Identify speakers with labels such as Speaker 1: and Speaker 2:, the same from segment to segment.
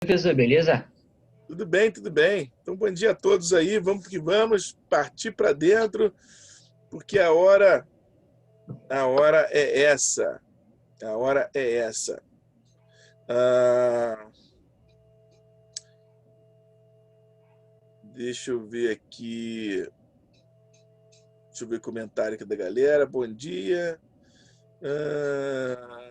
Speaker 1: Professor, beleza?
Speaker 2: Tudo bem, tudo bem. Então, bom dia a todos aí. Vamos que vamos partir para dentro, porque a hora é essa. A hora é essa. Ah, deixa eu ver aqui. Deixa eu ver o comentário aqui da galera. Bom dia. Ah,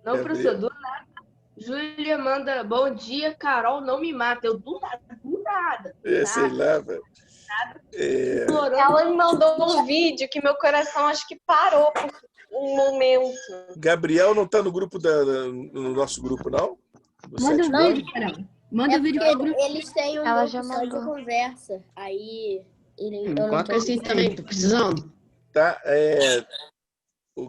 Speaker 3: Não, professor, do nada. Júlia manda, bom dia, Carol, não me mata. Eu do nada.
Speaker 2: sei lá, velho.
Speaker 4: Ela me mandou um vídeo que meu coração acho que parou por um momento.
Speaker 2: Gabriel não tá no grupo no nosso grupo, não?
Speaker 5: Manda um vídeo, Carol. Manda um vídeo pro grupo.
Speaker 6: Eles têm um
Speaker 4: Ela
Speaker 6: grupo
Speaker 4: já
Speaker 6: só de
Speaker 4: mandou.
Speaker 6: conversa. Aí eu não
Speaker 5: Coloca
Speaker 6: tô...
Speaker 5: assim também, tô precisando.
Speaker 2: Tá?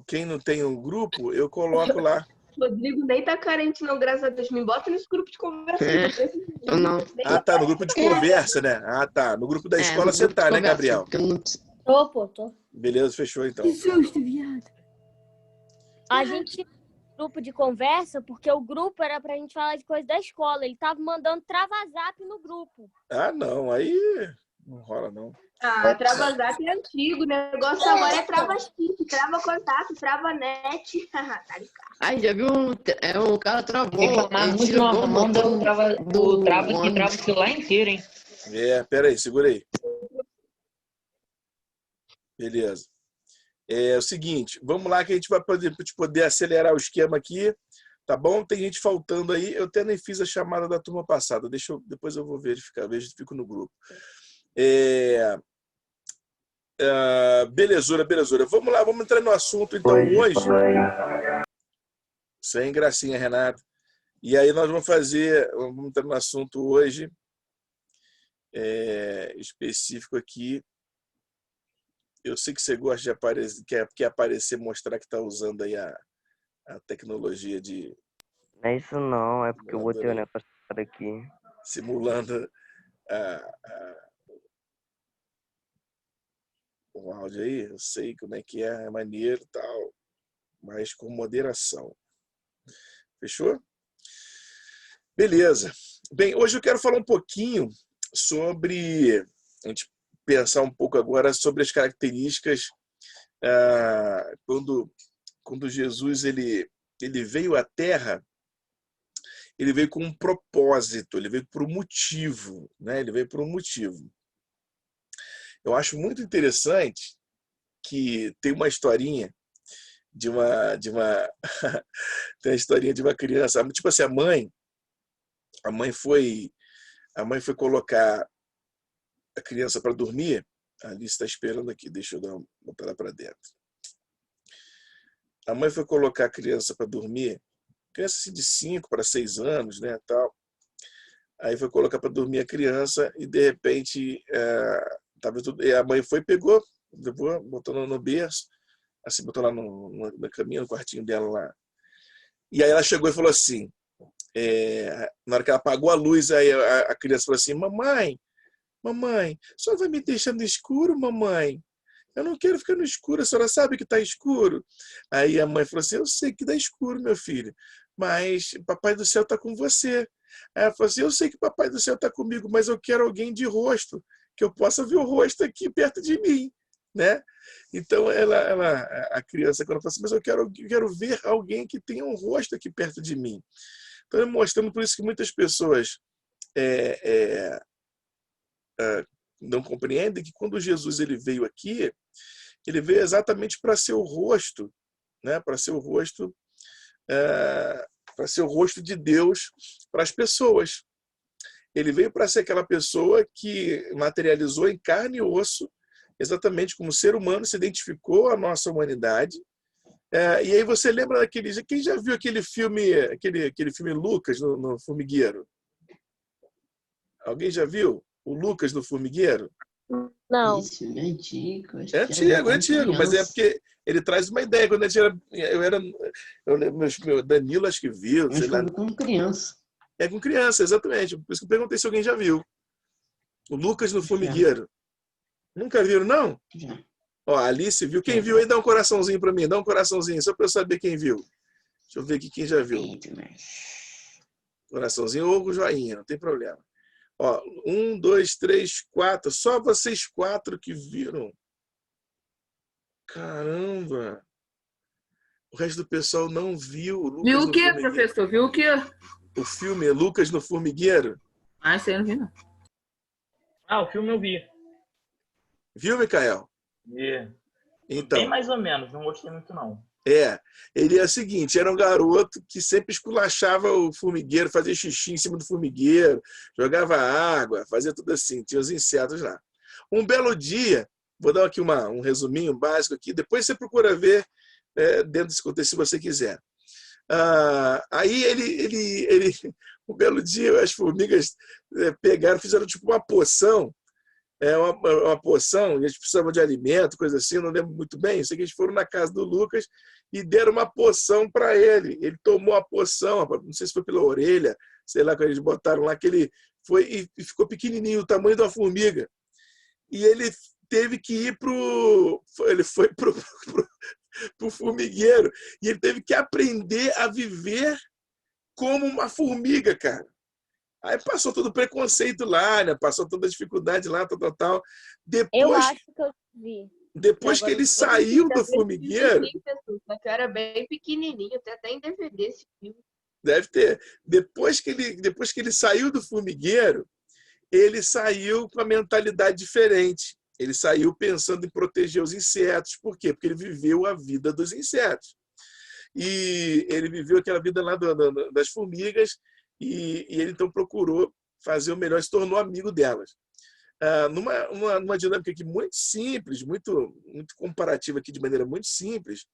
Speaker 2: Quem não tem um grupo, eu coloco lá.
Speaker 3: Rodrigo nem tá carente, não, graças a Deus. Me bota nesse grupo de conversa.
Speaker 5: Eu não.
Speaker 2: Ah, tá, no grupo de conversa, né? Ah, tá. No grupo da escola você tá, né, Gabriel?
Speaker 6: Tô.
Speaker 2: Beleza, fechou então.
Speaker 5: Que susto, viado.
Speaker 6: A gente grupo de conversa porque o grupo era pra gente falar de coisa da escola. Ele tava mandando trava-zap no grupo.
Speaker 2: Ah, não. Aí não rola, não.
Speaker 3: Ah, trava-zap é antigo. O negócio agora é trava-stick, trava-contato, trava-net. Tá ligado.
Speaker 5: Ai, já viu? O cara travou.
Speaker 1: Reclamar
Speaker 5: ele
Speaker 1: muito
Speaker 5: tirou
Speaker 1: não,
Speaker 5: o
Speaker 1: manda
Speaker 5: botão
Speaker 1: o trava que trava o celular inteiro, hein?
Speaker 2: Pera aí, segura aí. Beleza. É o seguinte, vamos lá que a gente vai poder acelerar o esquema aqui, tá bom? Tem gente faltando aí, eu até nem fiz a chamada da turma passada, depois eu vou verificar, vejo se fico no grupo. Belezura. Vamos lá, vamos entrar no assunto então hoje. Sem gracinha, Renato. E aí nós vamos entrar no assunto hoje, específico aqui. Eu sei que você gosta de aparecer, quer aparecer, mostrar que está usando aí a tecnologia de...
Speaker 7: Não é isso não, é porque eu botei o negócio aqui.
Speaker 2: Simulando o áudio aí, eu sei como é que é maneiro e tal, mas com moderação. Fechou? Beleza. Bem, hoje eu quero falar um pouquinho sobre... A gente pensar um pouco agora sobre as características quando Jesus ele veio à Terra, ele veio com um propósito, ele veio por um motivo, né? Ele veio por um motivo. Eu acho muito interessante que tem uma historinha tem a historinha de uma criança, tipo assim, a mãe foi colocar a criança para dormir. A Alice está esperando aqui, deixa eu botar ela para dentro. A mãe foi colocar a criança para dormir, criança assim, de 5 para 6 anos, né, tal. Aí foi colocar para dormir a criança e de repente a mãe foi, pegou, levou, botou no berço, assim, botou lá na caminha, no quartinho dela lá. E aí ela chegou e falou assim, na hora que ela apagou a luz, aí a criança falou assim, Mamãe, a senhora vai me deixar no escuro, mamãe? Eu não quero ficar no escuro, a senhora sabe que está escuro. Aí a mãe falou assim, eu sei que está escuro, meu filho, mas Papai do Céu está com você. Aí ela falou assim, eu sei que Papai do Céu está comigo, mas eu quero alguém de rosto, que eu possa ver o rosto aqui perto de mim, né? Então a criança, quando fala assim, mas eu quero ver alguém que tenha um rosto aqui perto de mim. Então, mostrando por isso que muitas pessoas não compreendem que quando Jesus ele veio aqui, ele veio exatamente para ser o rosto, né? Para ser o rosto de Deus para as pessoas. Ele veio para ser aquela pessoa que materializou em carne e osso, exatamente como ser humano, se identificou à nossa humanidade. E aí você lembra daquele... Quem já viu aquele filme Lucas no Formigueiro? Alguém já viu o Lucas no Formigueiro?
Speaker 6: Não.
Speaker 5: Isso é antigo.
Speaker 2: É antigo, mas é porque ele traz uma ideia. Quando eu lembro, meu Danilo acho que viu, sei lá.
Speaker 5: Com criança.
Speaker 2: Com criança, exatamente. Por isso que eu perguntei se alguém já viu. O Lucas no Formigueiro. Nunca viram, não?
Speaker 5: Já.
Speaker 2: Ó, a Alice viu. Quem viu aí, dá um coraçãozinho para mim. Dá um coraçãozinho, só para eu saber quem viu. Deixa eu ver aqui quem já viu. Coraçãozinho ou joinha, não tem problema. Ó, 1, 2, 3, 4. Só vocês 4 que viram. Caramba! O resto do pessoal não viu. Lucas
Speaker 8: Viu o
Speaker 2: no
Speaker 8: quê,
Speaker 2: Formigueiro.
Speaker 8: professor? Viu o quê?
Speaker 2: O filme Lucas no Formigueiro.
Speaker 8: Ah, isso aí eu não vi, não.
Speaker 1: Ah, o filme eu vi.
Speaker 2: Viu, Micael?
Speaker 1: Vi.
Speaker 2: Então,
Speaker 1: Bem mais ou menos, não gostei muito não.
Speaker 2: ele é o seguinte, era um garoto que sempre esculachava o formigueiro, fazia xixi em cima do formigueiro, jogava água, fazia tudo assim, tinha os insetos lá. Um belo dia, vou dar aqui um resuminho básico aqui, depois você procura ver dentro desse contexto se você quiser. Aí um belo dia as formigas pegaram, fizeram tipo uma poção, uma poção, e eles precisavam de alimento, coisa assim, eu não lembro muito bem. Sei que eles foram na casa do Lucas e deram uma poção para ele. Ele tomou a poção, não sei se foi pela orelha, sei lá, quando eles botaram lá, que ele foi e ficou pequenininho, o tamanho de uma formiga. E ele teve que ir ele foi pro formigueiro e ele teve que aprender a viver como uma formiga, cara. Aí passou todo o preconceito lá, né? Passou toda a dificuldade lá, tal.
Speaker 6: Eu acho que eu vi.
Speaker 2: Depois que ele saiu do formigueiro...
Speaker 3: Só que eu era bem pequenininho, tem até em DVD esse filme.
Speaker 2: Deve ter. Depois que ele saiu do formigueiro, ele saiu com a mentalidade diferente. Ele saiu pensando em proteger os insetos. Por quê? Porque ele viveu a vida dos insetos. E ele viveu aquela vida lá das formigas e ele então procurou fazer o melhor, se tornou amigo delas. Numa dinâmica aqui muito simples, muito comparativa aqui de maneira muito simples,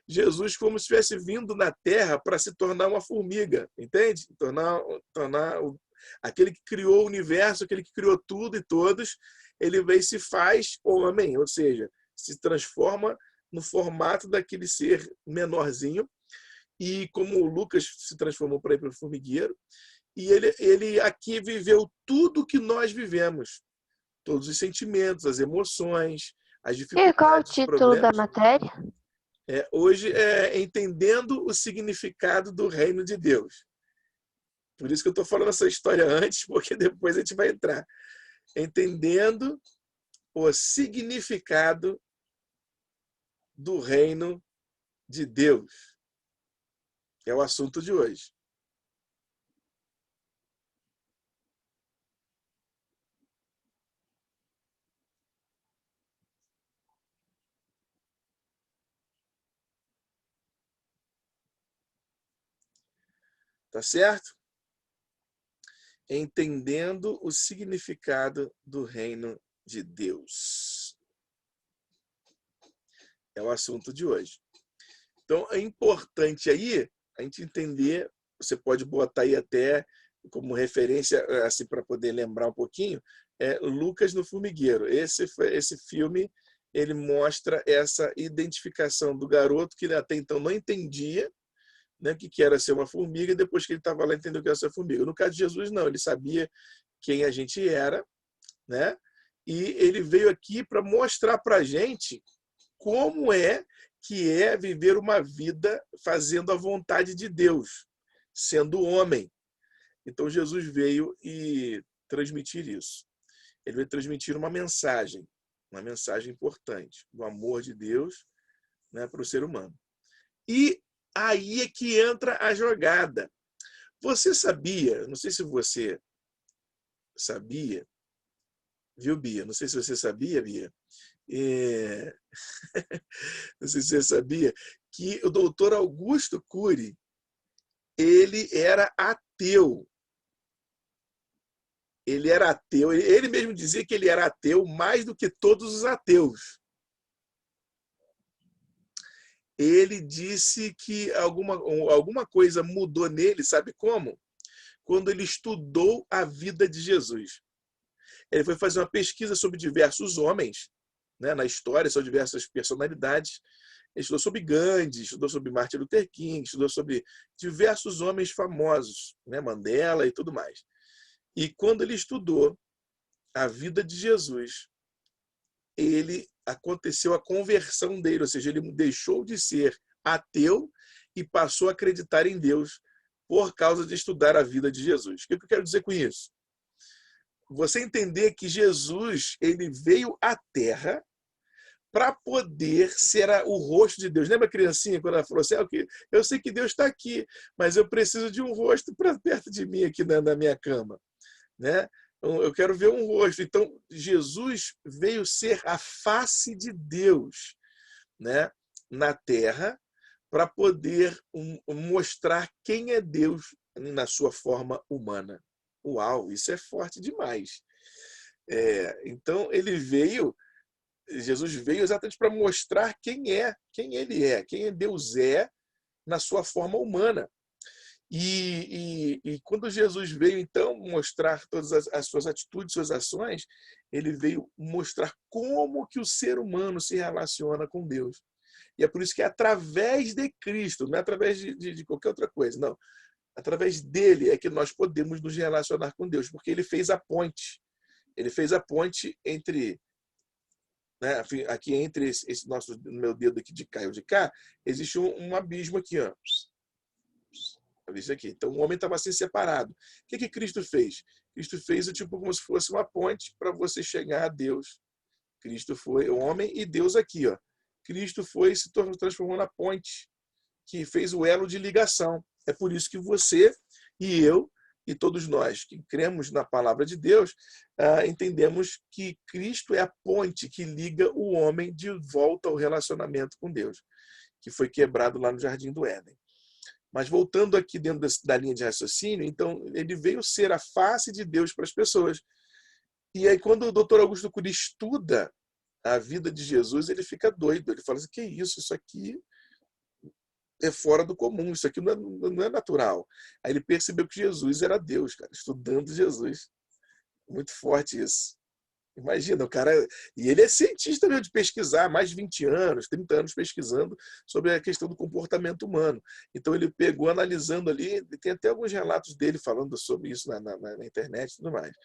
Speaker 2: Jesus como se estivesse vindo na Terra para se tornar uma formiga, entende? Tornar aquele que criou o universo, aquele que criou tudo e todos, ele vem e se faz homem, ou seja, se transforma no formato daquele ser menorzinho, e como o Lucas se transformou para ir para o formigueiro, e ele aqui viveu tudo que nós vivemos, todos os sentimentos, as emoções, as dificuldades.
Speaker 9: E qual o título da matéria?
Speaker 2: Hoje é Entendendo o Significado do Reino de Deus. Por isso que eu estou falando essa história antes, porque depois a gente vai entrar. Entendendo o significado do Reino de Deus. É o assunto de hoje. Tá certo? Entendendo o significado do reino de Deus. É o assunto de hoje. Então, é importante aí a gente entender, você pode botar aí até como referência, assim, para poder lembrar um pouquinho, Lucas no Formigueiro. Esse filme, ele mostra essa identificação do garoto que até então não entendia, né, que era ser uma formiga, e depois que ele estava lá entendeu que era ser formiga. No caso de Jesus, não, ele sabia quem a gente era, né? E ele veio aqui para mostrar para a gente como que é viver uma vida fazendo a vontade de Deus, sendo homem. Então Jesus veio e transmitir isso. Ele veio transmitir uma mensagem importante do amor de Deus, né, para o ser humano. E aí é que entra a jogada. Você sabia, não sei se você sabia, viu, Bia? Não sei se você sabia, Bia. Não sei se você sabia que o doutor Augusto Cury, ele era ateu. Ele era ateu. Ele mesmo dizia que ele era ateu mais do que todos os ateus. Ele disse que alguma coisa mudou nele, sabe como? Quando ele estudou a vida de Jesus. Ele foi fazer uma pesquisa sobre diversos homens, né, na história, são diversas personalidades. Ele estudou sobre Gandhi, estudou sobre Martin Luther King, estudou sobre diversos homens famosos, né, Mandela e tudo mais. E quando ele estudou a vida de Jesus, ele aconteceu a conversão dele, ou seja, ele deixou de ser ateu e passou a acreditar em Deus por causa de estudar a vida de Jesus. O que eu quero dizer com isso? Você entender que Jesus, ele veio à Terra para poder ser o rosto de Deus. Lembra a criancinha quando ela falou assim, eu sei que Deus está aqui, mas eu preciso de um rosto para perto de mim aqui na minha cama, né? Eu quero ver um rosto. Então, Jesus veio ser a face de Deus, né, na Terra, para poder mostrar quem é Deus na sua forma humana. Uau, isso é forte demais. Então, Jesus veio exatamente para mostrar quem quem Deus é na sua forma humana. E quando Jesus veio, então, mostrar todas as suas atitudes, suas ações, ele veio mostrar como que o ser humano se relaciona com Deus. E é por isso que é através de Cristo, não é através de qualquer outra coisa, não. Através dele é que nós podemos nos relacionar com Deus, porque ele fez a ponte. Ele fez a ponte entre, né, aqui entre esse meu dedo aqui de cá e o de cá, existe um abismo aqui, ó. Isso aqui. Então o homem estava assim separado. O que Cristo fez? Cristo fez tipo como se fosse uma ponte para você chegar a Deus. Cristo foi o homem e Deus aqui, ó. Cristo foi e se transformou na ponte que fez o elo de ligação. É por isso que você e eu e todos nós que cremos na palavra de Deus entendemos que Cristo é a ponte que liga o homem de volta ao relacionamento com Deus, que foi quebrado lá no Jardim do Éden. Mas voltando aqui dentro da linha de raciocínio, então ele veio ser a face de Deus para as pessoas. E aí quando o Dr. Augusto Cury estuda a vida de Jesus, ele fica doido. Ele fala assim, que isso? Isso aqui é fora do comum, isso aqui não é natural. Aí ele percebeu que Jesus era Deus, cara, estudando Jesus. Muito forte isso. Imagina, o cara... E ele é cientista mesmo de pesquisar, mais de 20 anos, 30 anos pesquisando sobre a questão do comportamento humano. Então ele pegou, analisando ali, tem até alguns relatos dele falando sobre isso na internet e tudo mais.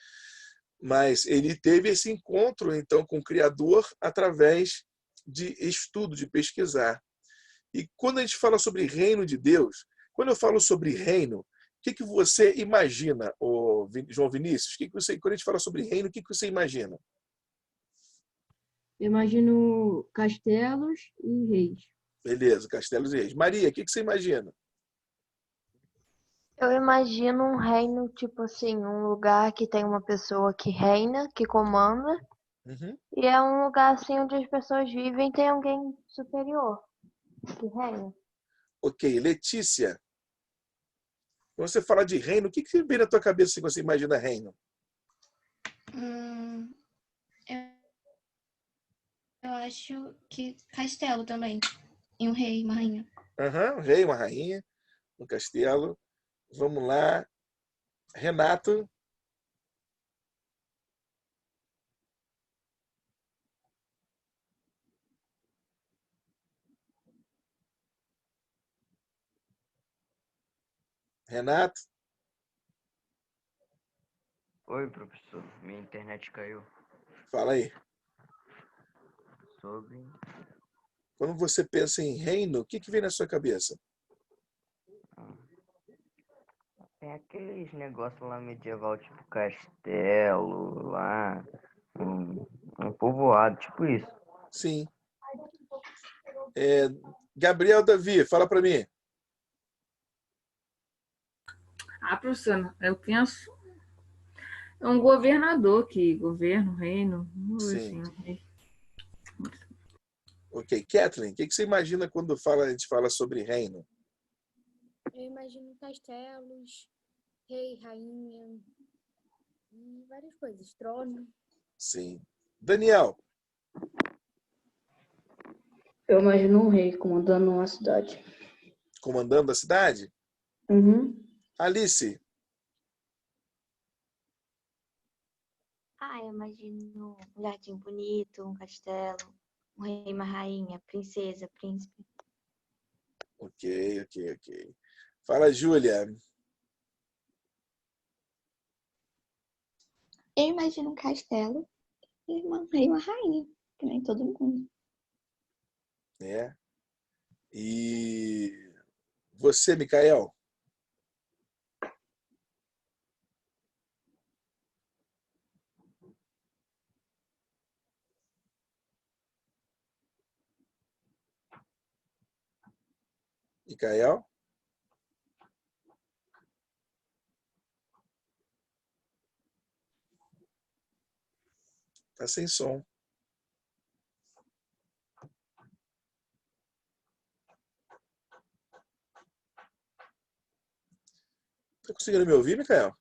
Speaker 2: Mas ele teve esse encontro, então, com o Criador através de estudo, de pesquisar. E quando a gente fala sobre reino de Deus, quando eu falo sobre reino, o que você imagina, João Vinícius? Quando a gente fala sobre reino, o que você imagina?
Speaker 5: Eu imagino castelos e reis.
Speaker 2: Beleza, castelos e reis. Maria, o que você imagina?
Speaker 9: Eu imagino um reino, tipo assim, um lugar que tem uma pessoa que reina, que comanda,
Speaker 2: Uhum.
Speaker 9: e é um lugar assim onde as pessoas vivem e tem alguém superior que reina.
Speaker 2: Ok, Letícia. Quando você fala de reino, o que vem na tua cabeça se você imagina reino?
Speaker 8: Eu acho que castelo também. E um rei, uma rainha.
Speaker 2: Um rei, uma rainha, um castelo. Vamos lá. Renato. Renato.
Speaker 7: Oi, professor. Minha internet caiu.
Speaker 2: Fala aí.
Speaker 7: Sobre...
Speaker 2: Quando você pensa em reino, o que vem na sua cabeça?
Speaker 7: Tem aqueles negócios lá medieval, tipo castelo, lá, um povoado, tipo isso.
Speaker 2: Sim. Gabriel Davi, fala para mim.
Speaker 10: Professor, eu penso um governador que governa o reino.
Speaker 2: Sim.
Speaker 10: Assim.
Speaker 2: Ok. Kathleen, o que você imagina quando a gente fala sobre reino?
Speaker 6: Eu imagino castelos, rei, rainha, e várias coisas, trono.
Speaker 2: Sim. Daniel.
Speaker 5: Eu imagino um rei comandando uma cidade.
Speaker 2: Comandando a cidade?
Speaker 5: Uhum.
Speaker 2: Alice.
Speaker 9: Eu imagino um jardim bonito, um castelo, um rei, uma rainha, princesa, príncipe.
Speaker 2: Ok. Fala, Júlia.
Speaker 8: Eu imagino um castelo e um rei e uma rainha.
Speaker 5: Que nem todo mundo.
Speaker 2: né? E você, Micael? Micael? Tá sem som. Tá conseguindo me ouvir, Micael?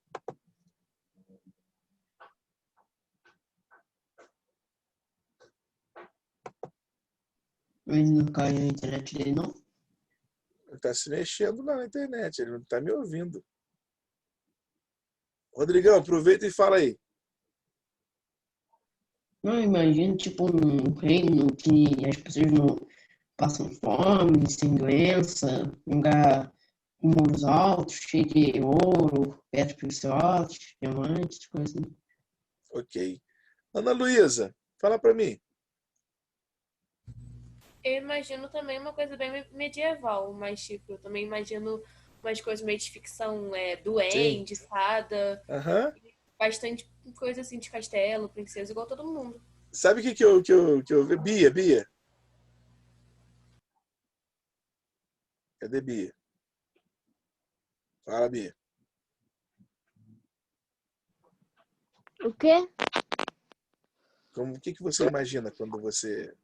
Speaker 11: Ele não caiu na internet dele, não?
Speaker 2: Ele tá se mexendo lá na internet, ele não tá me ouvindo. Rodrigão, aproveita e fala aí.
Speaker 11: Não, imagino, tipo, um reino que as pessoas não passam fome, sem doença, um lugar com muros altos, cheio de ouro, pedras preciosas, diamantes, coisas assim.
Speaker 2: Ok. Ana Luísa, fala pra mim.
Speaker 12: Eu imagino também uma coisa bem medieval, mas tipo, eu também imagino umas coisas meio de ficção, duende, fada,
Speaker 2: Aham.
Speaker 12: bastante coisa assim de castelo, princesa, igual todo mundo.
Speaker 2: Sabe o que eu vi? Bia. Cadê Bia? Fala, Bia.
Speaker 6: O quê?
Speaker 2: O que você imagina quando você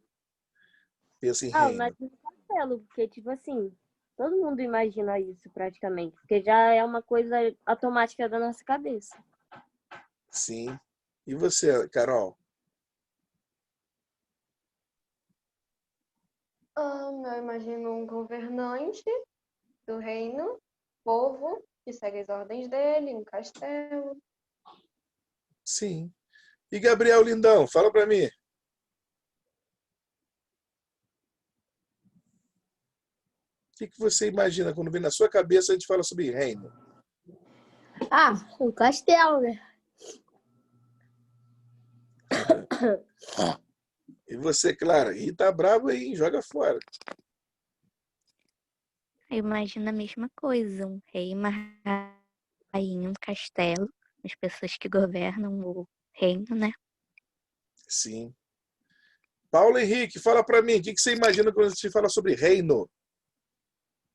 Speaker 2: pensa em
Speaker 6: Ah, eu
Speaker 2: reino?
Speaker 6: imagino castelo, porque, tipo assim, todo mundo imagina isso praticamente, porque já é uma coisa automática da nossa cabeça.
Speaker 2: Sim. E você, Carol?
Speaker 4: Eu imagino um governante do reino, povo, que segue as ordens dele, um castelo.
Speaker 2: Sim. E Gabriel Lindão, fala pra mim. O que você imagina quando vem na sua cabeça a gente fala sobre reino?
Speaker 6: Ah, um castelo, né?
Speaker 2: E você, Clara? E tá bravo aí, hein? Joga fora.
Speaker 13: Eu imagino a mesma coisa, um rei, uma rainha, um castelo, as pessoas que governam o reino, né?
Speaker 2: Sim. Paulo Henrique, fala pra mim, o que você imagina quando a gente fala sobre reino? O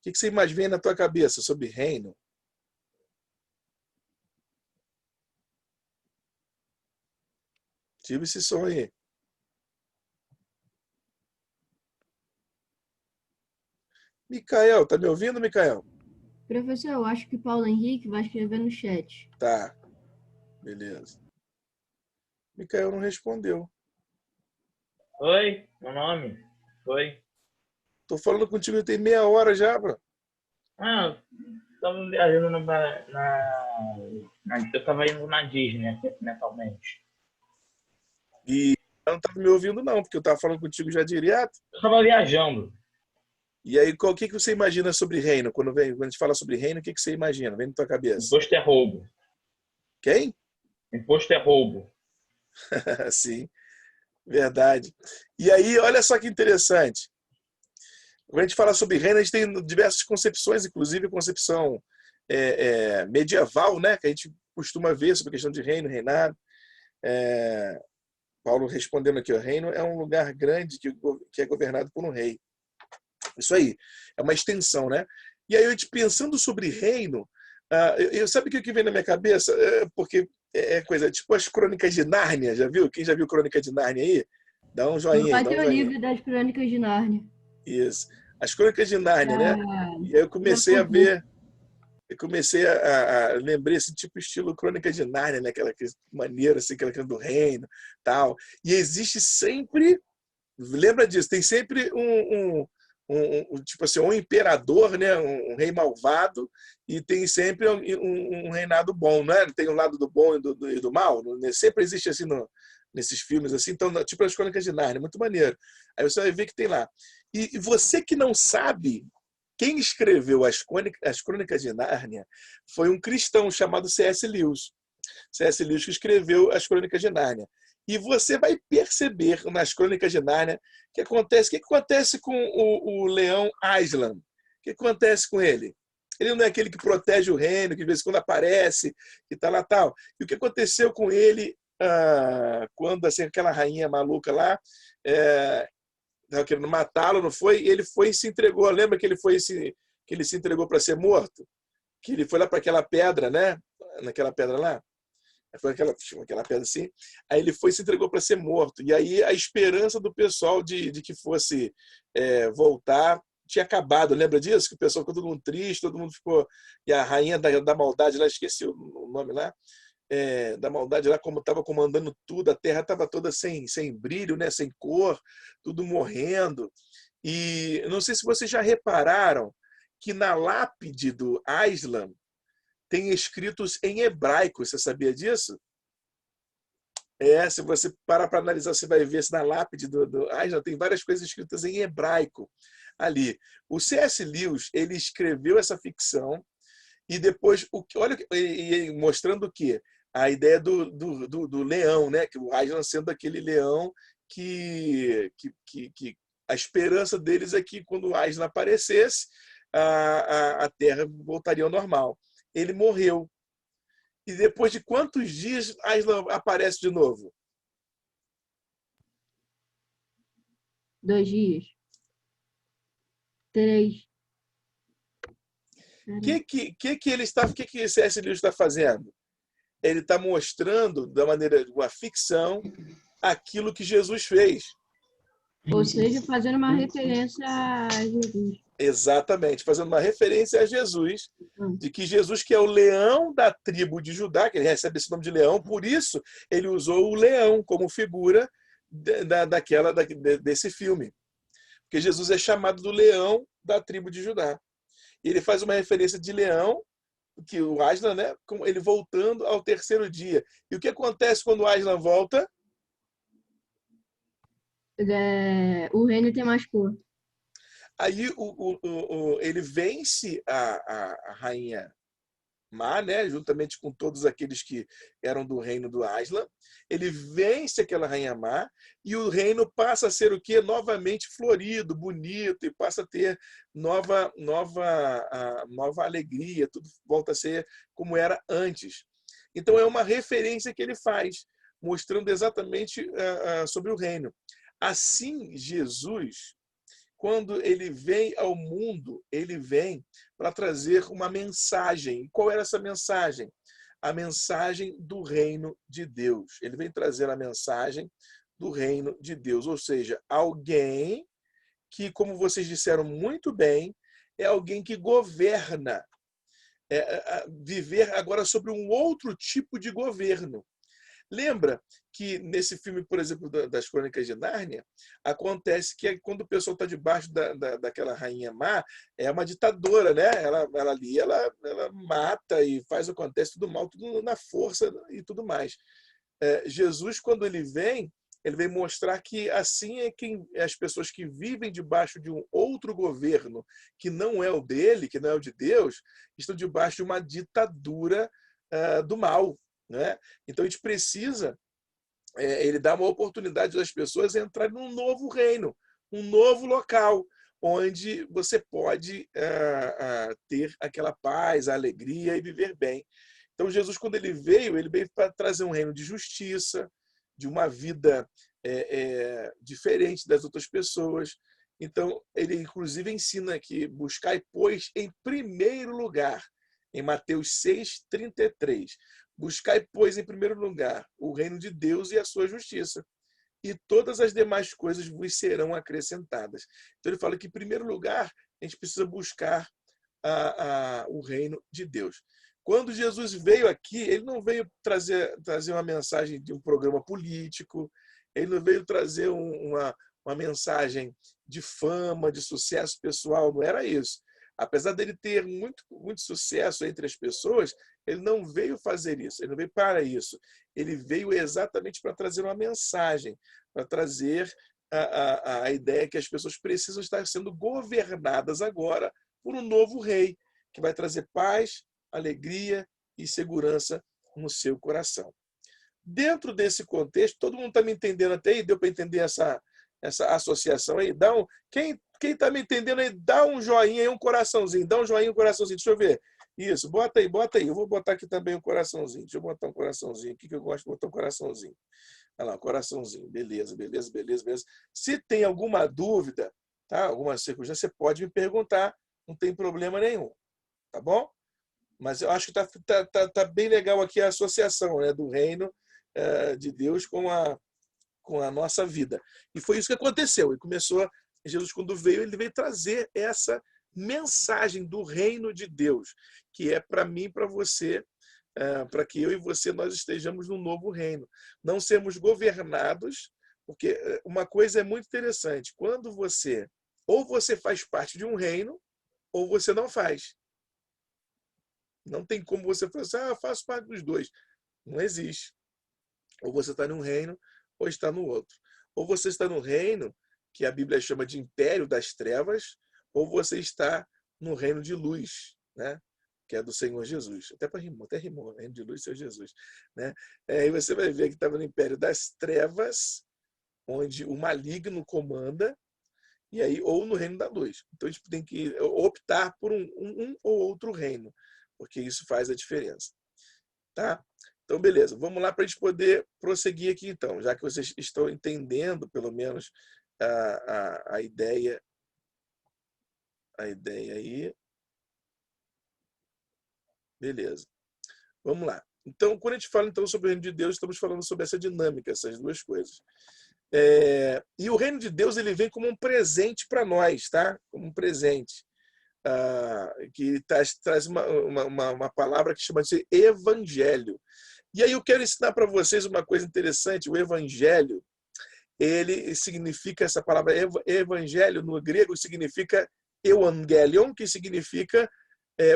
Speaker 2: que você imagina na tua cabeça sobre reino? Tive esse som aí. Micael, tá me ouvindo, Micael?
Speaker 8: Professor, eu acho que Paulo Henrique vai escrever no chat.
Speaker 2: Tá. Beleza. Micael não respondeu.
Speaker 1: Oi, meu nome? Oi.
Speaker 2: Tô falando contigo tem meia hora já, bro.
Speaker 1: Ah, eu tava viajando eu tava indo na Disney aqui, mentalmente.
Speaker 2: E eu não tava me ouvindo não, porque eu tava falando contigo já direto.
Speaker 1: Eu tava viajando.
Speaker 2: E aí, o que você imagina sobre reino? Quando a gente fala sobre reino, o que você imagina? Vem na tua cabeça.
Speaker 1: Imposto é roubo.
Speaker 2: Quem?
Speaker 1: Imposto é roubo.
Speaker 2: Sim, verdade. E aí, olha só que interessante. Quando a gente fala sobre reino, a gente tem diversas concepções, inclusive a concepção medieval, né? Que a gente costuma ver sobre a questão de reino, reinado. Paulo respondendo aqui, o reino é um lugar grande que é governado por um rei. Isso aí, é uma extensão, né? E aí, eu te pensando sobre reino, sabe o que vem na minha cabeça? Porque é coisa tipo as Crônicas de Nárnia, já viu? Quem já viu Crônica de Nárnia aí? Dá um joinha.
Speaker 8: Vai ter o livro das Crônicas de Nárnia.
Speaker 2: Isso. As Crônicas de Nárnia, né? E aí eu comecei a ver, lembrei assim, tipo estilo Crônica de Nárnia, né? Aquela maneira, assim, aquela coisa do reino, tal. E existe sempre, lembra disso, tem sempre tipo assim, um imperador, né? Um rei malvado, e tem sempre um reinado bom, não é? Tem um lado do bom e do mal, né? Sempre existe assim nesses filmes, assim, então, tipo as Crônicas de Nárnia, muito maneiro. Aí você vai ver que tem lá. E você que não sabe, quem escreveu as Crônicas de Nárnia foi um cristão chamado C.S. Lewis. C.S. Lewis que escreveu as Crônicas de Nárnia. E você vai perceber nas Crônicas de Nárnia o que acontece com o leão Aslan. O que acontece com ele? Ele não é aquele que protege o reino, que de vez em quando aparece, que tá lá tal. E o que aconteceu com ele quando assim, aquela rainha maluca lá estava querendo matá-lo, não foi? Ele foi e se entregou. Lembra que ele se entregou para ser morto? Que ele foi lá para aquela pedra, né? Naquela pedra lá. Foi aquela pedra assim. Aí ele foi e se entregou para ser morto. E aí a esperança do pessoal de que fosse voltar tinha acabado. Lembra disso? Que o pessoal ficou todo mundo triste, todo mundo ficou... E a rainha da maldade lá, esqueci o nome lá, da maldade lá, como estava comandando tudo, a terra estava toda sem brilho, né? Sem cor, tudo morrendo. E não sei se vocês já repararam que na lápide do Aslan tem escritos em hebraico. Você sabia disso? Se você parar para analisar, você vai ver se na lápide do Aslan tem várias coisas escritas em hebraico ali. O C.S. Lewis, ele escreveu essa ficção e depois, olha, mostrando o quê? A ideia do leão, né? Que o Aslan sendo aquele leão que a esperança deles é que quando o Aslan aparecesse, a terra voltaria ao normal. Ele morreu. E depois de quantos dias Aslan aparece de novo?
Speaker 5: 2 dias. 3.
Speaker 2: O que C.S. Lewis está fazendo? Ele está mostrando, da maneira de uma ficção, aquilo que Jesus fez.
Speaker 5: Ou seja, fazendo uma referência a Jesus.
Speaker 2: Exatamente, fazendo uma referência a Jesus, de que Jesus, que é o leão da tribo de Judá, que ele recebe esse nome de leão, por isso ele usou o leão como figura desse filme. Porque Jesus é chamado do leão da tribo de Judá. E ele faz uma referência de leão, que o Aslan, né, ele voltando ao 3º dia. E o que acontece quando o Aslan volta?
Speaker 5: O reino tem mais cor.
Speaker 2: Aí ele vence a rainha Má, né, juntamente com todos aqueles que eram do reino do Aslan. Ele vence aquela rainha Má e o reino passa a ser o quê? Novamente florido, bonito, e passa a ter nova alegria, tudo volta a ser como era antes. Então é uma referência que ele faz, mostrando exatamente sobre o reino. Assim, Jesus, quando ele vem ao mundo, ele vem para trazer uma mensagem. Qual era essa mensagem? A mensagem do reino de Deus. Ele vem trazer a mensagem do reino de Deus, ou seja, alguém que, como vocês disseram muito bem, é alguém que governa. Viver agora sobre um outro tipo de governo. Lembra que nesse filme, por exemplo, das Crônicas de Nárnia, acontece que quando o pessoal está debaixo daquela rainha má, é uma ditadora, né? Ela mata e acontece tudo mal, tudo na força e tudo mais. Jesus, quando ele vem mostrar que assim é que as pessoas que vivem debaixo de um outro governo, que não é o dele, que não é o de Deus, estão debaixo de uma ditadura do mal. Né? Então a gente precisa, ele dá uma oportunidade das pessoas entrarem num novo reino, um novo local, onde você pode ter aquela paz, a alegria e viver bem. Então Jesus, quando ele veio para trazer um reino de justiça, de uma vida diferente das outras pessoas. Então ele inclusive ensina que buscai, pois, em primeiro lugar, em Mateus 6:33, buscai, pois, em primeiro lugar o reino de Deus e a sua justiça, e todas as demais coisas vos serão acrescentadas. Então ele fala que, em primeiro lugar, a gente precisa buscar o reino de Deus. Quando Jesus veio aqui, ele não veio trazer uma mensagem de um programa político, ele não veio trazer uma mensagem de fama, de sucesso pessoal, não era isso. Apesar dele ter muito, muito sucesso entre as pessoas, ele não veio fazer isso, ele não veio para isso. Ele veio exatamente para trazer uma mensagem, para trazer a ideia que as pessoas precisam estar sendo governadas agora por um novo rei, que vai trazer paz, alegria e segurança no seu coração. Dentro desse contexto, todo mundo está me entendendo até aí? Deu para entender essa associação aí? Quem está me entendendo aí, dá um joinha aí, um coraçãozinho. Dá um joinha, um coraçãozinho. Deixa eu ver. Isso, bota aí, bota aí. Eu vou botar aqui também um coraçãozinho. Deixa eu botar um coraçãozinho aqui, que eu gosto de botar um coraçãozinho. Olha lá, um coraçãozinho. Beleza, beleza, beleza, beleza. Se tem alguma dúvida, tá? Alguma circunstância, você pode me perguntar. Não tem problema nenhum. Tá bom? Mas eu acho que tá bem legal aqui a associação, né, do reino de Deus com a nossa vida. E foi isso que aconteceu. E começou, Jesus, quando veio, ele veio trazer essa mensagem do reino de Deus, que é para mim e para você, para que eu e você nós estejamos num novo reino. Não sermos governados, porque uma coisa é muito interessante. Quando ou você faz parte de um reino, ou você não faz. Não tem como você falar assim, eu faço parte dos dois. Não existe. Ou você está num reino, ou está no outro. Ou você está no reino, que a Bíblia chama de império das trevas, ou você está no reino de luz, né? Que é do Senhor Jesus. Até rimou, reino de luz, Senhor Jesus. Né? Aí você vai ver que estava no império das trevas, onde o maligno comanda, e aí, ou no reino da luz. Então a gente tem que optar por um ou outro reino, porque isso faz a diferença. Tá? Então, beleza. Vamos lá para a gente poder prosseguir aqui, então, já que vocês estão entendendo, pelo menos, a ideia aí. Beleza. Vamos lá. Então, quando a gente fala então, sobre o reino de Deus, estamos falando sobre essa dinâmica, essas duas coisas. E o reino de Deus ele vem como um presente para nós, tá? Como um presente. Que traz uma palavra que chama de evangelho. E aí eu quero ensinar para vocês uma coisa interessante. O evangelho, ele significa, essa palavra evangelho no grego significa euangelion, que significa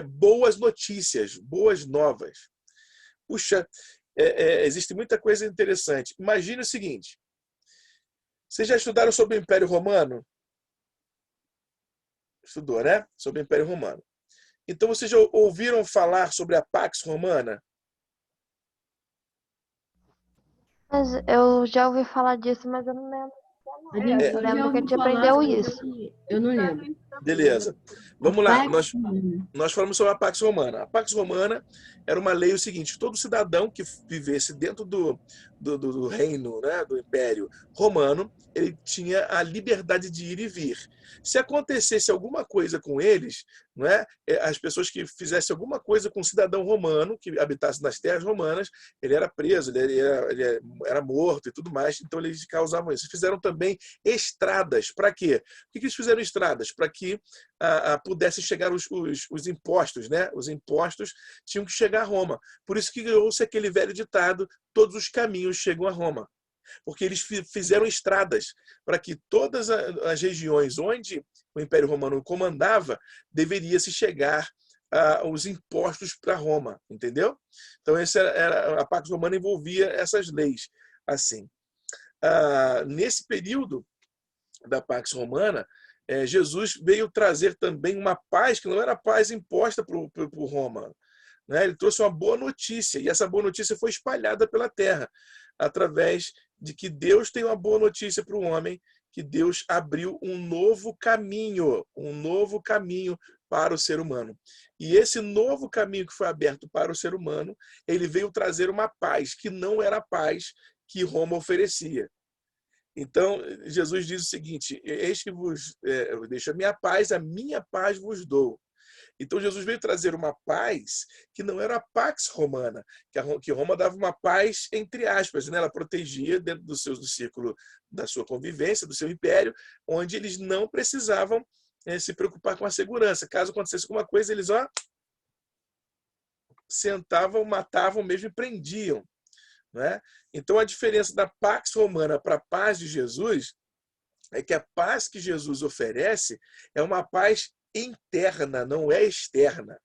Speaker 2: boas notícias, boas novas. Puxa, existe muita coisa interessante. Imagine o seguinte. Vocês já estudaram sobre o Império Romano? Estudou, né? Sobre o Império Romano. Então, vocês já ouviram falar sobre a Pax Romana?
Speaker 4: Mas eu já ouvi falar disso, mas eu não lembro. Eu lembro que a gente aprendeu isso.
Speaker 11: Eu não lembro.
Speaker 2: Beleza. Vamos lá. Nós falamos sobre a Pax Romana. A Pax Romana era uma lei o seguinte: todo cidadão que vivesse dentro do reino, né, do Império Romano, ele tinha a liberdade de ir e vir. Se acontecesse alguma coisa com eles, não é? As pessoas que fizessem alguma coisa com um cidadão romano que habitasse nas terras romanas, ele era preso, ele era morto e tudo mais. Então eles causavam isso. Fizeram também estradas. Para quê? Por que eles fizeram estradas? Para que pudessem chegar os impostos, né? Os impostos tinham que chegar a Roma. Por isso que criou-se aquele velho ditado: todos os caminhos chegam a Roma. Porque eles fizeram estradas para que todas as regiões onde o Império Romano comandava deveria se chegar os impostos para Roma, entendeu? Então a Pax Romana envolvia essas leis assim. Nesse período da Pax Romana, Jesus veio trazer também uma paz que não era paz imposta por Roma. Né? Ele trouxe uma boa notícia, e essa boa notícia foi espalhada pela terra, através de que Deus tem uma boa notícia para o homem, que Deus abriu um novo caminho para o ser humano. E esse novo caminho que foi aberto para o ser humano, ele veio trazer uma paz que não era a paz que Roma oferecia. Então, Jesus diz o seguinte: eis que vos deixo a minha paz vos dou. Então, Jesus veio trazer uma paz que não era a Pax Romana, que Roma dava uma paz, entre aspas, né? Ela protegia dentro do círculo da sua convivência, do seu império, onde eles não precisavam se preocupar com a segurança. Caso acontecesse alguma coisa, eles sentavam, matavam mesmo e prendiam. Né? Então, a diferença da Pax Romana para a paz de Jesus é que a paz que Jesus oferece é uma paz interna, não é externa.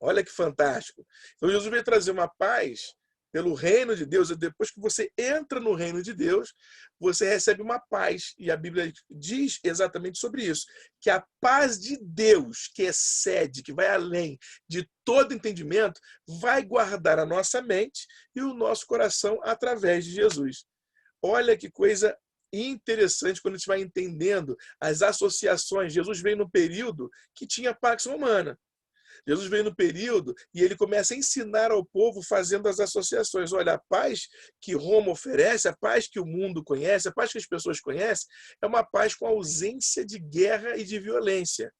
Speaker 2: Olha que fantástico. Então, Jesus veio trazer uma paz pelo reino de Deus, depois que você entra no reino de Deus, você recebe uma paz. E a Bíblia diz exatamente sobre isso, que a paz de Deus, que excede, que vai além de todo entendimento, vai guardar a nossa mente e o nosso coração através de Jesus. Olha que coisa interessante quando a gente vai entendendo as associações. Jesus veio no período que tinha Pax Romana. Jesus veio no período e ele começa a ensinar ao povo fazendo as associações. Olha, a paz que Roma oferece, a paz que o mundo conhece, a paz que as pessoas conhecem, é uma paz com ausência de guerra e de violência.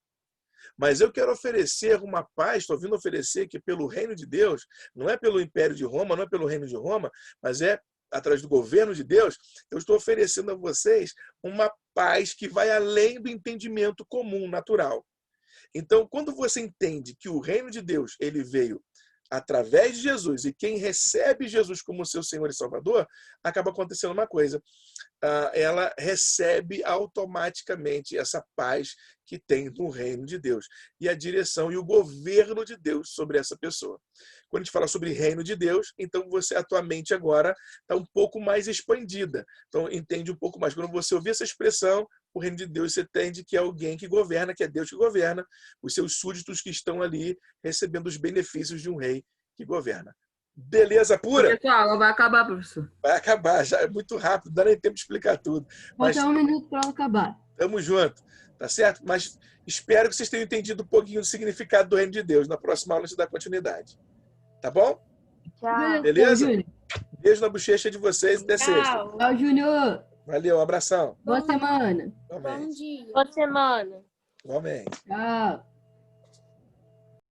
Speaker 2: Mas eu quero oferecer uma paz, estou vindo oferecer que pelo reino de Deus, não é pelo Império de Roma, não é pelo reino de Roma, mas é através do governo de Deus, eu estou oferecendo a vocês uma paz que vai além do entendimento comum, natural. Então, quando você entende que o reino de Deus ele veio através de Jesus e quem recebe Jesus como seu Senhor e Salvador, acaba acontecendo uma coisa. Ela recebe automaticamente essa paz que tem no reino de Deus e a direção e o governo de Deus sobre essa pessoa. Quando a gente fala sobre reino de Deus, então a tua mente agora está um pouco mais expandida. Então, entende um pouco mais. Quando você ouvir essa expressão, o reino de Deus, você entende que é alguém que governa, que é Deus que governa, os seus súditos que estão ali recebendo os benefícios de um rei que governa. Beleza pura?
Speaker 10: Pessoal, vai acabar, professor.
Speaker 2: Vai acabar, já é muito rápido, não dá nem tempo de explicar tudo. Mas
Speaker 5: Falta 1 minuto para ela acabar.
Speaker 2: tamo junto, tá certo? Mas espero que vocês tenham entendido um pouquinho do significado do reino de Deus. Na próxima aula a gente dá continuidade. Tá bom?
Speaker 3: Tchau.
Speaker 2: Beleza?
Speaker 5: Tchau, Júnior.
Speaker 2: Beijo na bochecha de vocês até sexta.
Speaker 5: Tchau, Júnior.
Speaker 2: Valeu, um abração.
Speaker 5: Boa semana.
Speaker 2: Igualmente.
Speaker 6: Boa semana.
Speaker 2: Igualmente.
Speaker 5: Tchau.